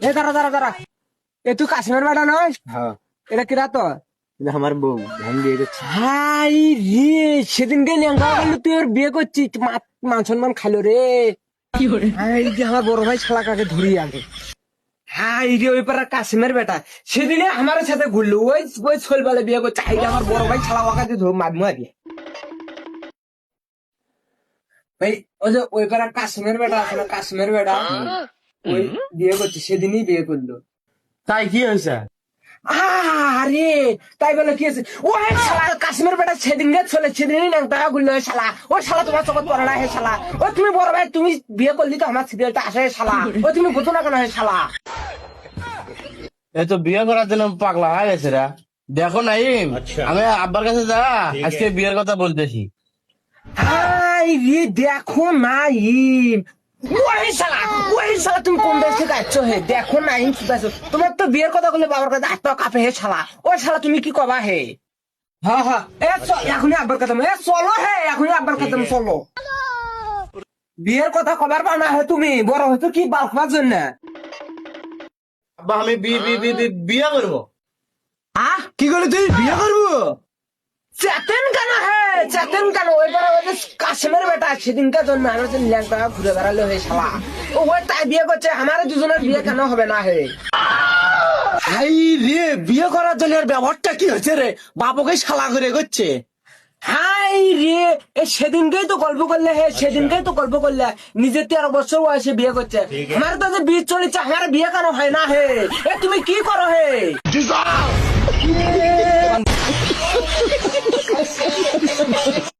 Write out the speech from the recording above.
এ দাঁড়া দাঁড়া দাঁড়া, এ তুই কাশ্মীর বেটা নয়? হ্যাঁ, এটা কিরা তো? এটা আমার বউ, আমি বিয়ে করছি। হাই রে, সেদিনকে লেঙ্গা বললি তুই ওর বিয়ে করছিস, মান সম্মান খাইলো রে। হাই যে আমার বড় ভাই শালা কাকে ধরি আগে। হাই রে, ওই পাড়ার কাশ্মীর বেটা সেদিনে আমার সাথে ঘুরলো, ওই ওই ছোলবালে বিয়ে করছে। হাই রে, আমার বড় ভাই শালা ওকাতে ধর মারমু আগে। ভাই ওই যে ওই পাড়ার কাশ্মীর বেটা আছে না, কাশ্মীর বেটা ওই বিয়ে করছে, সেদিনই বিয়ে করলো। তাই কি হয়েছে? আরে তাই বলে কি আছে? ও শালা কাশ্মীর বেটা সেদিনকে চলে, সেদিনই ন্যাংটা গুলো শালা। ও শালা তোমার চোখত পড়ে না হে শালা। ও তুমি বড় ভাই, তুমি বিয়ে করলি তো আমার সিরিয়ালটা আসে শালা। ও তুমি বুঝো না কেন হে শালা? এই তো বিয়ে করার জন্য পাগলা হয়ে গেছে রা। দেখো নাইম, আমি আব্বার কাছে যা, আজকে বিয়ের কথা বলতেছি। হাই রে, দেখো নাইম, ওই শালা, ওই শালা তুমি কোন দেশ থেকে আসছো হে? দেখো নাইম শুধাইছো, তোমার তো বিয়ের কথা বলে বাবার কাছে হাত পা কাঁপে হে শালা। ও শালা তুমি কি কবা হে? হ্যাঁ হ্যাঁ, এখনই আব্বার কথা, চলো হে, এখনই আব্বার কথা চলো। বিয়ের কথা কবার পাও না হে তুমি? বড় হয়তো কি বাল খাওয়ার জন্য? আব্বা আমি বিয়ে করবো। কি করে তুই বিয়ে করবো? চেতেন কেন হে, চেতেন কেন? ওই পারে ওই যে কাশ্মীর বেটা সেদিনকার জন্য আমার যে ল্যাংটা ঘুরে বেড়ালো হে শালা। ও ওই তাই বিয়ে করছে, আমার দুজনের বিয়ে কেন হবে না হে? হাই রে, বিয়ে করার জন্য এর ব্যবহারটা কি হচ্ছে রে? বাবুকে শালা করে করছে। হাই রে, এ সেদিনকেই তো গল্প করলে হে, সেদিনকেই তো গল্প করলে। নিজের 13 বছর বয়সে বিয়ে করছে, আমার তো যে বিয়ে চলেছে, আমার বিয়ে কেন হয় না হে? এ তুমি কি করো হে?